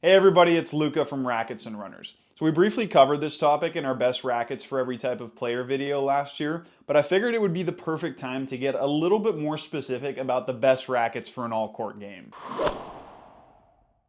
Hey everybody, it's Luca from Rackets and Runners. So we briefly covered this topic in our best rackets for every type of player video last year, but I figured it would be the perfect time to get a little bit more specific about the best rackets for an all-court game.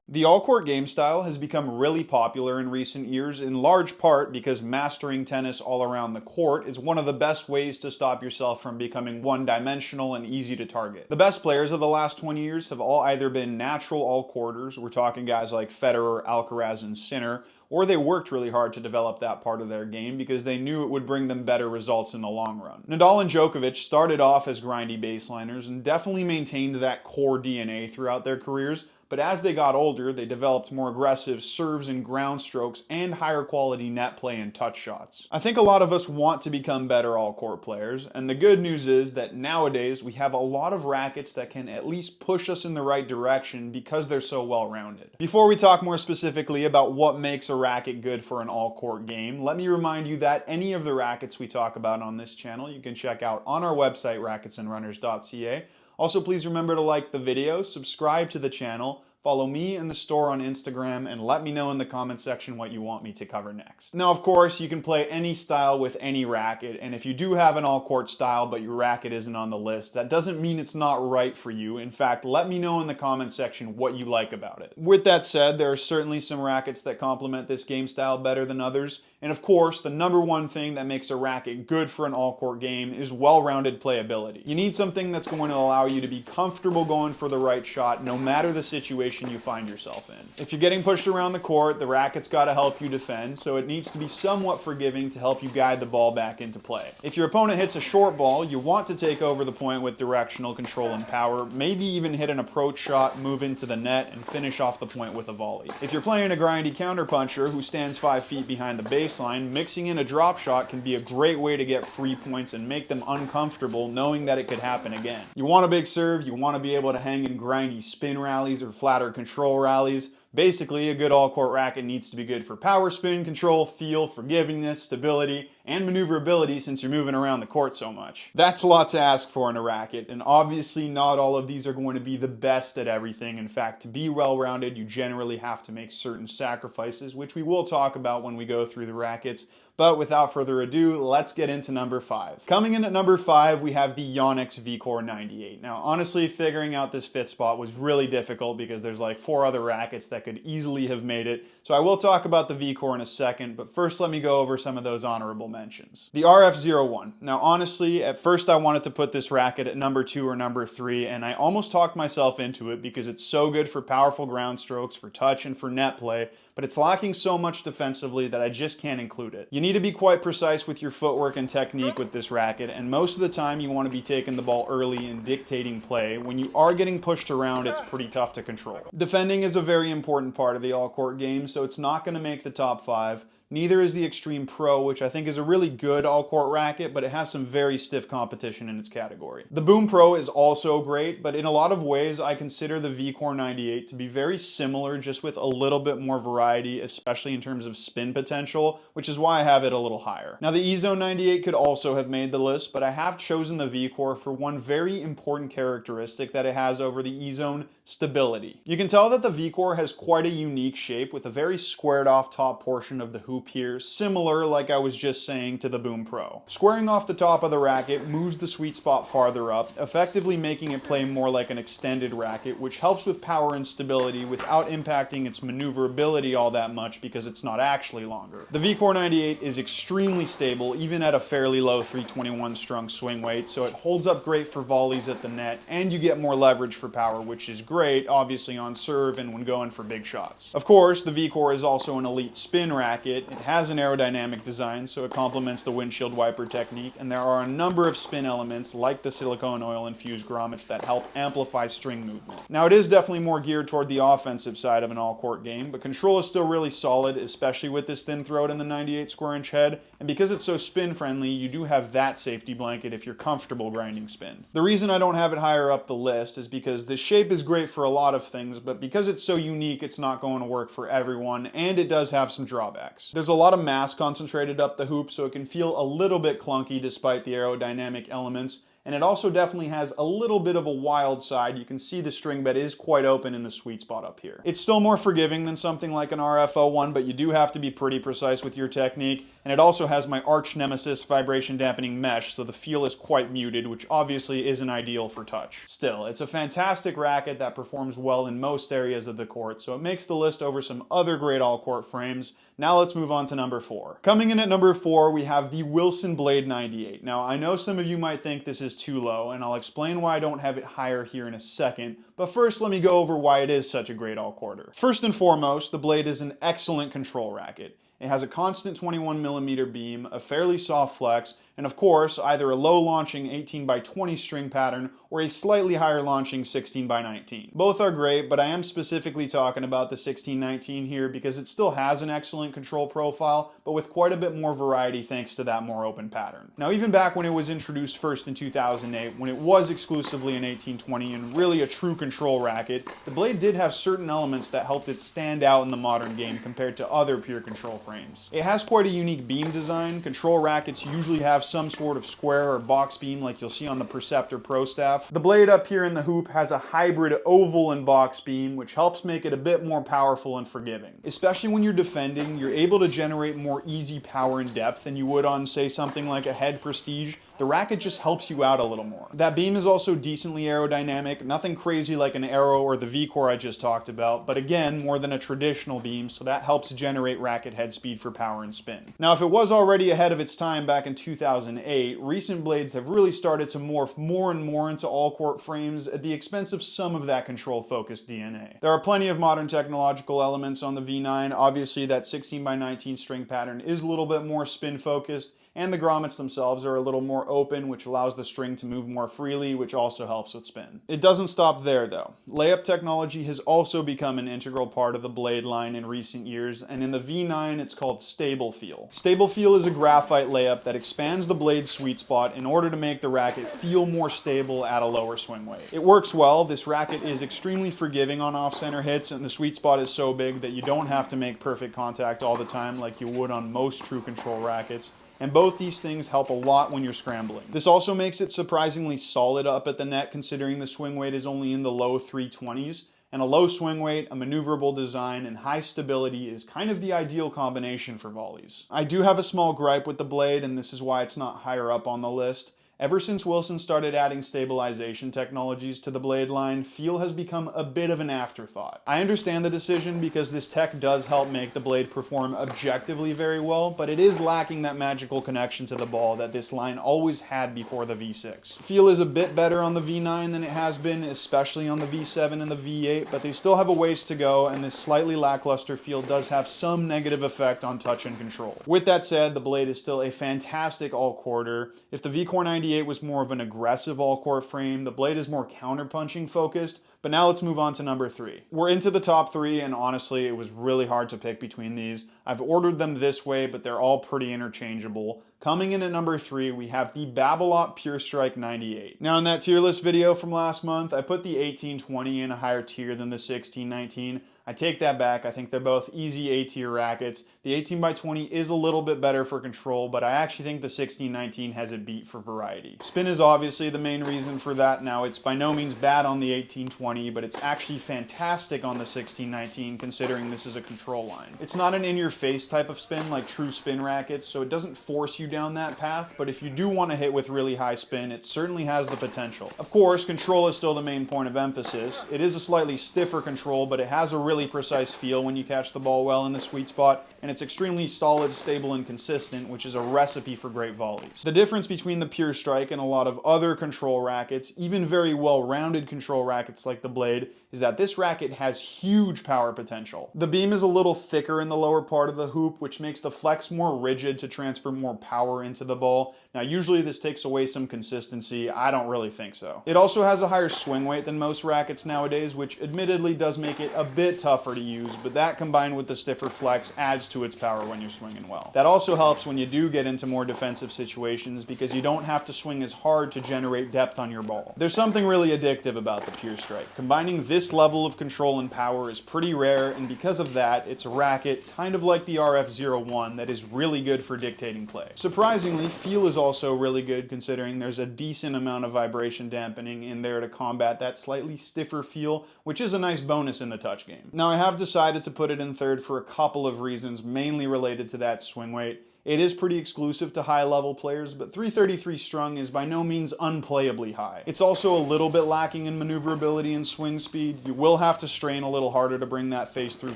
The all-court game style has become really popular in recent years, in large part because mastering tennis all around the court is one of the best ways to stop yourself from becoming one-dimensional and easy to target. The best players of the last 20 years have all either been natural all-courters, we're talking guys like Federer, Alcaraz, and Sinner, or they worked really hard to develop that part of their game because they knew it would bring them better results in the long run. Nadal and Djokovic started off as grindy baseliners and definitely maintained that core DNA throughout their careers, but as they got older, they developed more aggressive serves and ground strokes and higher quality net play and touch shots. I think a lot of us want to become better all-court players, and the good news is that nowadays we have a lot of rackets that can at least push us in the right direction because they're so well-rounded. Before we talk more specifically about what makes a racket good for an all-court game, let me remind you that any of the rackets we talk about on this channel you can check out on our website, racketsandrunners.ca. Also, please remember to like the video, subscribe to the channel, follow me and the store on Instagram, and let me know in the comment section what you want me to cover next. Now, of course, you can play any style with any racket, and if you do have an all-court style but your racket isn't on the list, that doesn't mean it's not right for you. In fact, let me know in the comment section what you like about it. With that said, there are certainly some rackets that complement this game style better than others, and of course, the number one thing that makes a racket good for an all-court game is well-rounded playability. You need something that's going to allow you to be comfortable going for the right shot no matter the situation you find yourself in. If you're getting pushed around the court, the racket's got to help you defend, so it needs to be somewhat forgiving to help you guide the ball back into play. If your opponent hits a short ball, you want to take over the point with directional control and power, maybe even hit an approach shot, move into the net, and finish off the point with a volley. If you're playing a grindy counterpuncher who stands 5 feet behind the baseline, mixing in a drop shot can be a great way to get free points and make them uncomfortable knowing that it could happen again. You want a big serve, you want to be able to hang in grindy spin rallies or flatter control rallies. Basically, a good all-court racket needs to be good for power, spin, control, feel, forgivingness, stability, and maneuverability since you're moving around the court so much. That's a lot to ask for in a racket, and obviously not all of these are going to be the best at everything. In fact, to be well-rounded, you generally have to make certain sacrifices, which we will talk about when we go through the rackets. But without further ado, let's get into number 5. Coming in at number 5, we have the Yanx V98. Now, honestly, figuring out this 5th spot was really difficult because there's like 4 other rackets that could easily have made it. So I will talk about the V-Core in a second, but first let me go over some of those honorable mentions. The RF01. Now, honestly, at first I wanted to put this racket at number 2 or number 3, and I almost talked myself into it because it's so good for powerful ground strokes, for touch, and for net play, but it's lacking so much defensively that I just can't include it. You need to be quite precise with your footwork and technique with this racket, and most of the time you want to be taking the ball early and dictating play. When you are getting pushed around, it's pretty tough to control. Defending is a very important part of the all-court game, so it's not going to make the top 5. Neither is the Extreme Pro, which I think is a really good all-court racket, but it has some very stiff competition in its category. The Boom Pro is also great, but in a lot of ways, I consider the V-Core 98 to be very similar, just with a little bit more variety, especially in terms of spin potential, which is why I have it a little higher. Now, the E-Zone 98 could also have made the list, but I have chosen the V-Core for one very important characteristic that it has over the E-Zone: stability. You can tell that the V-Core has quite a unique shape with a very squared off top portion of the hoop here, similar, like I was just saying, to the Boom Pro. Squaring off the top of the racket moves the sweet spot farther up, effectively making it play more like an extended racket, which helps with power and stability without impacting its maneuverability all that much because it's not actually longer. The V-Core 98 is extremely stable, even at a fairly low 321 strung swing weight, so it holds up great for volleys at the net, and you get more leverage for power, which is great, obviously on serve and when going for big shots. Of course, the V-Core is also an elite spin racket. It has an aerodynamic design, so it complements the windshield wiper technique, and there are a number of spin elements like the silicone oil infused grommets that help amplify string movement. Now, it is definitely more geared toward the offensive side of an all-court game, but control is still really solid, especially with this thin throat and the 98 square inch head, and because it's so spin friendly, you do have that safety blanket if you're comfortable grinding spin. The reason I don't have it higher up the list is because the shape is great for a lot of things, but because it's so unique, it's not going to work for everyone, and it does have some drawbacks. There's a lot of mass concentrated up the hoop, so it can feel a little bit clunky despite the aerodynamic elements, and it also definitely has a little bit of a wild side. You can see the string bed is quite open in the sweet spot up here. It's still more forgiving than something like an RF01, but you do have to be pretty precise with your technique, and it also has my arch nemesis vibration dampening mesh, so the feel is quite muted, which obviously isn't ideal for touch. Still, it's a fantastic racket that performs well in most areas of the court, so it makes the list over some other great all-court frames. Now let's move on to number 4. Coming in at number 4, we have the Wilson Blade 98. Now, I know some of you might think this is too low, and I'll explain why I don't have it higher here in a second, but first let me go over why it is such a great all-courter. First and foremost, the Blade is an excellent control racket. It has a constant 21mm beam, a fairly soft flex, and of course, either a low launching 18x20 string pattern or a slightly higher launching 16x19. Both are great, but I am specifically talking about the 1619 here because it still has an excellent control profile, but with quite a bit more variety thanks to that more open pattern. Now, even back when it was introduced first in 2008, when it was exclusively an 1820 and really a true control racket, the Blade did have certain elements that helped it stand out in the modern game compared to other pure control frames. It has quite a unique beam design. Control rackets usually have some sort of square or box beam like you'll see on the Perceptor Pro Staff. The Blade up here in the hoop has a hybrid oval and box beam, which helps make it a bit more powerful and forgiving. Especially when you're defending, you're able to generate more easy power and depth than you would on, say, something like a Head Prestige. The racket just helps you out a little more. That beam is also decently aerodynamic, nothing crazy like an Aro or the V-Core I just talked about, but again, more than a traditional beam, so that helps generate racket head speed for power and spin. Now, if it was already ahead of its time back in 2008, recent blades have really started to morph more and more into all-court frames at the expense of some of that control-focused DNA. There are plenty of modern technological elements on the V9. Obviously, that 16x19 string pattern is a little bit more spin-focused, and the grommets themselves are a little more open, which allows the string to move more freely, which also helps with spin. It doesn't stop there though. Layup technology has also become an integral part of the Blade line in recent years, and in the V9 it's called Stable Feel. Stable Feel is a graphite layup that expands the blade's sweet spot in order to make the racket feel more stable at a lower swing weight. It works well. This racket is extremely forgiving on off-center hits, and the sweet spot is so big that you don't have to make perfect contact all the time like you would on most true control rackets. And both these things help a lot when you're scrambling. This also makes it surprisingly solid up at the net, considering the swing weight is only in the low 320s. And a low swing weight, a maneuverable design, and high stability is kind of the ideal combination for volleys. I do have a small gripe with the Blade, and this is why it's not higher up on the list. Ever since Wilson started adding stabilization technologies to the Blade line, feel has become a bit of an afterthought. I understand the decision because this tech does help make the Blade perform objectively very well, but it is lacking that magical connection to the ball that this line always had before the V6. Feel is a bit better on the V9 than it has been, especially on the V7 and the V8, but they still have a ways to go, and this slightly lackluster feel does have some negative effect on touch and control. With that said, the Blade is still a fantastic all-courter. If the V-Core 98 was more of an aggressive all-court frame, the Blade is more counter-punching focused. But now let's move on to number 3. We're into the top 3, and honestly, it was really hard to pick between these. I've ordered them this way, but they're all pretty interchangeable. Coming in at number 3, we have the Babo Pure Strike 98. Now, in that tier list video from last month, I put the 1820 in a higher tier than the 1619. I take that back. I think they're both easy A-tier rackets. The 18x20 is a little bit better for control, but I actually think the 1619 has it beat for variety. Spin is obviously the main reason for that. Now, it's by no means bad on the 1820, but it's actually fantastic on the 1619 considering this is a control line. It's not an in-your-face type of spin like true spin rackets, so it doesn't force you down that path, but if you do want to hit with really high spin, it certainly has the potential. Of course, control is still the main point of emphasis. It is a slightly stiffer control, but it has a really precise feel when you catch the ball well in the sweet spot, and it's extremely solid, stable, and consistent, which is a recipe for great volleys. The difference between the Pure Strike and a lot of other control rackets, even very well-rounded control rackets like the Blade, is that this racket has huge power potential. The beam is a little thicker in the lower part of the hoop, which makes the flex more rigid to transfer more power into the ball. Now, usually this takes away some consistency. I don't really think so. It also has a higher swing weight than most rackets nowadays, which admittedly does make it a bit tougher to use, but that combined with the stiffer flex adds to its power when you're swinging well. That also helps when you do get into more defensive situations because you don't have to swing as hard to generate depth on your ball. There's something really addictive about the Pure Strike. Combining this level of control and power is pretty rare, and because of that, it's a racket kind of like the RF01 that is really good for dictating play. Surprisingly, feel is also really good considering there's a decent amount of vibration dampening in there to combat that slightly stiffer feel, which is a nice bonus in the touch game. Now I have decided to put it in third for a couple of reasons, mainly related to that swing weight. It is pretty exclusive to high-level players, but 333 strung is by no means unplayably high. It's also a little bit lacking in maneuverability and swing speed. You will have to strain a little harder to bring that face through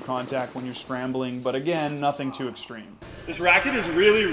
contact when you're scrambling, but again, nothing too extreme. This racket is really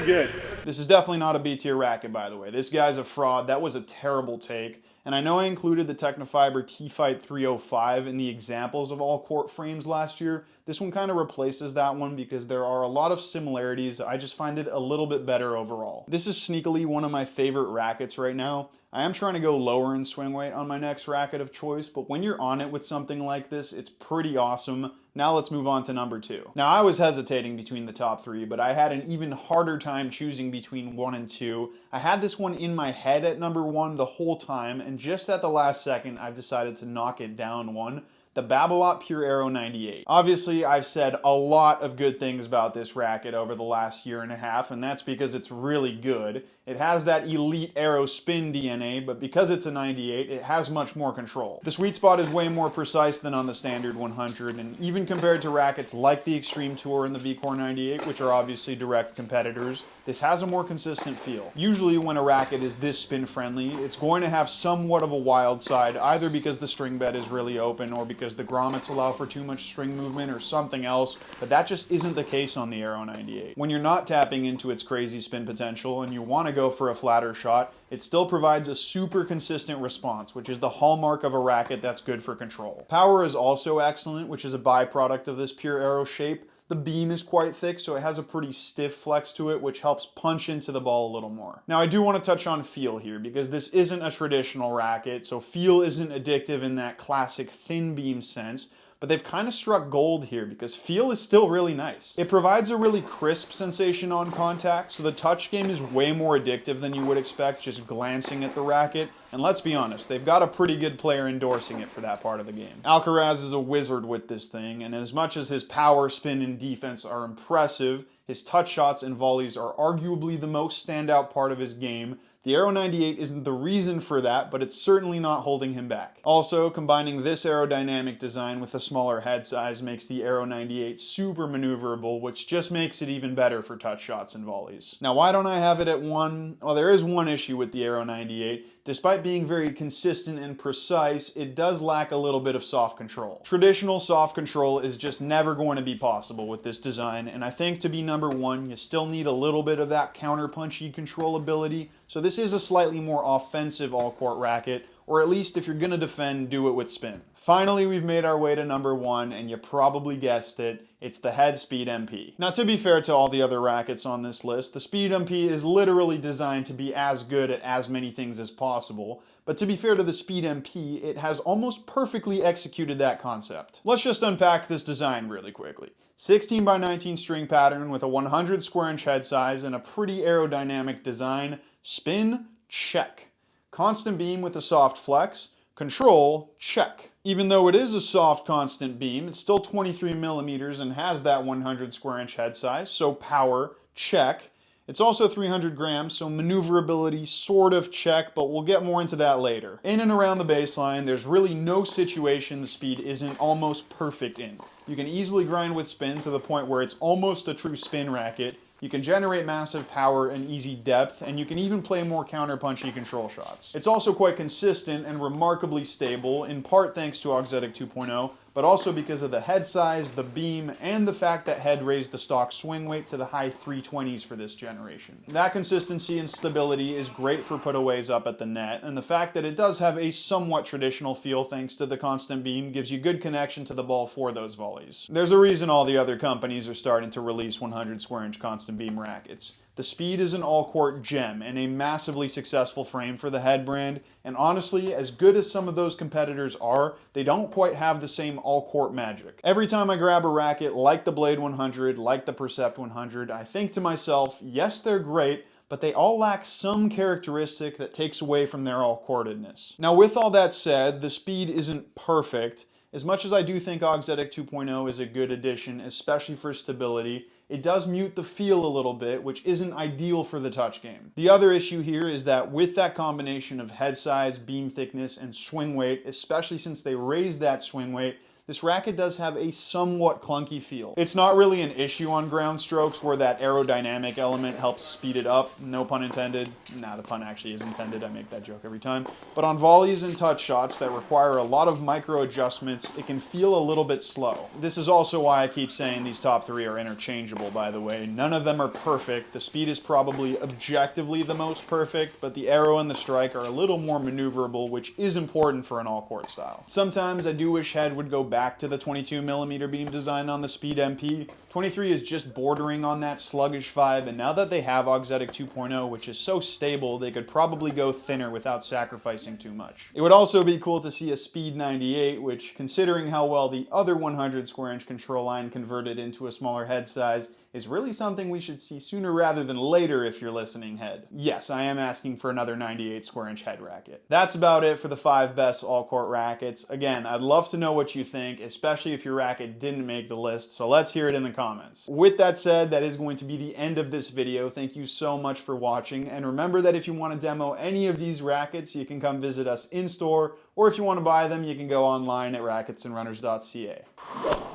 good. This is definitely not a B-tier racket, by the way. This guy's a fraud. That was a terrible take. And I know I included the Technofiber T-Fight 305 in the examples of all-court frames last year. This one kind of replaces that one because there are a lot of similarities. I just find it a little bit better overall. This is sneakily one of my favorite rackets right now. I am trying to go lower in swing weight on my next racket of choice, but when you're on it with something like this, it's pretty awesome. Now let's move on to number 2. Now I was hesitating between the top 3, but I had an even harder time choosing between 1 and 2. I had this one in my head at number 1 the whole time, and just at the last second, I've decided to knock it down 1. The Babo Pure Aro 98. Obviously, I've said a lot of good things about this racket over the last year and a half, and that's because it's really good. It has that elite Aero spin DNA, but because it's a 98, it has much more control. The sweet spot is way more precise than on the standard 100, and even compared to rackets like the Extreme Tour and the V-Core 98, which are obviously direct competitors, this has a more consistent feel. Usually when a racket is this spin friendly, it's going to have somewhat of a wild side, either because the string bed is really open or because the grommets allow for too much string movement or something else, but that just isn't the case on the Aero 98. When you're not tapping into its crazy spin potential and you want to go for a flatter shot, it still provides a super consistent response, which is the hallmark of a racket that's good for control. Power is also excellent, which is a byproduct of this Pure Aero shape. The beam is quite thick, so it has a pretty stiff flex to it, which helps punch into the ball a little more. Now, I do want to touch on feel here, because this isn't a traditional racket, so feel isn't addictive in that classic thin beam sense, but they've kind of struck gold here because feel is still really nice. It provides a really crisp sensation on contact, so the touch game is way more addictive than you would expect just glancing at the racket. And let's be honest, they've got a pretty good player endorsing it for that part of the game. Alcaraz is a wizard with this thing, and as much as his power, spin, and defense are impressive, his touch shots and volleys are arguably the most standout part of his game. The Aero 98 isn't the reason for that, but it's certainly not holding him back. Also, combining this aerodynamic design with a smaller head size makes the Aero 98 super maneuverable, which just makes it even better for touch shots and volleys. Now, why don't I have it at 1? Well, there is one issue with the Aero 98. Despite being very consistent and precise, it does lack a little bit of soft control. Traditional soft control is just never going to be possible with this design, and I think to be number 1, you still need a little bit of that counter-punchy control ability, so this is a slightly more offensive all-court racket, or at least if you're going to defend, do it with spin. Finally, we've made our way to number 1, and you probably guessed it, it's the Head Speed MP. Now, to be fair to all the other rackets on this list, the Speed MP is literally designed to be as good at as many things as possible, but to be fair to the Speed MP, it has almost perfectly executed that concept. Let's just unpack this design really quickly. 16 by 19 string pattern with a 100 square inch head size and a pretty aerodynamic design. Spin, check. Constant beam with a soft flex. Control, check. Even though it is a soft constant beam, it's still 23 millimeters and has that 100 square inch head size, so power, check. It's also 300 grams, so maneuverability sort of check, but we'll get more into that later. In and around the baseline, there's really no situation the speed isn't almost perfect in. You can easily grind with spin to the point where it's almost a true spin racket. You can generate massive power and easy depth, and you can even play more counter-punchy control shots. It's also quite consistent and remarkably stable, in part thanks to Auxetic 2.0, but also because of the head size, the beam, and the fact that Head raised the stock swing weight to the high 320s for this generation. That consistency and stability is great for putaways up at the net, and the fact that it does have a somewhat traditional feel thanks to the constant beam gives you good connection to the ball for those volleys. There's a reason all the other companies are starting to release 100 square inch constant beam rackets. The Speed is an all-court gem and a massively successful frame for the Head brand, and honestly, as good as some of those competitors are, they don't quite have the same all-court magic. Every time I grab a racket like the Blade 100, like the Percept 100, I think to myself, yes, they're great, but they all lack some characteristic that takes away from their all-courtedness. Now, with all that said, the Speed isn't perfect, As much as I do think Auxetic 2.0 is a good addition, especially for stability, it does mute the feel a little bit, which isn't ideal for the touch game. The other issue here is that with that combination of head size, beam thickness, and swing weight, especially since they raised that swing weight, this racket does have a somewhat clunky feel. It's not really an issue on ground strokes where that aerodynamic element helps speed it up, no pun intended. Nah, the pun actually is intended, I make that joke every time. But on volleys and touch shots that require a lot of micro adjustments, it can feel a little bit slow. This is also why I keep saying these top three are interchangeable, by the way. None of them are perfect. The speed is probably objectively the most perfect, but the arrow and the strike are a little more maneuverable, which is important for an all-court style. Sometimes I do wish Head would go back to the 22mm beam design on the Speed MP. 23 is just bordering on that sluggish vibe, and now that they have Auxetic 2.0, which is so stable, they could probably go thinner without sacrificing too much. It would also be cool to see a Speed 98, which, considering how well the other 100 square inch control line converted into a smaller head size, is really something we should see sooner rather than later if you're listening, Head. Yes, I am asking for another 98 square inch head racket. That's about it for the 5 best all-court rackets. Again, I'd love to know what you think, especially if your racket didn't make the list, so let's hear it in the comments. With that said, that is going to be the end of this video. Thank you so much for watching, and remember that if you want to demo any of these rackets, you can come visit us in store, or if you want to buy them, you can go online at racketsandrunners.ca.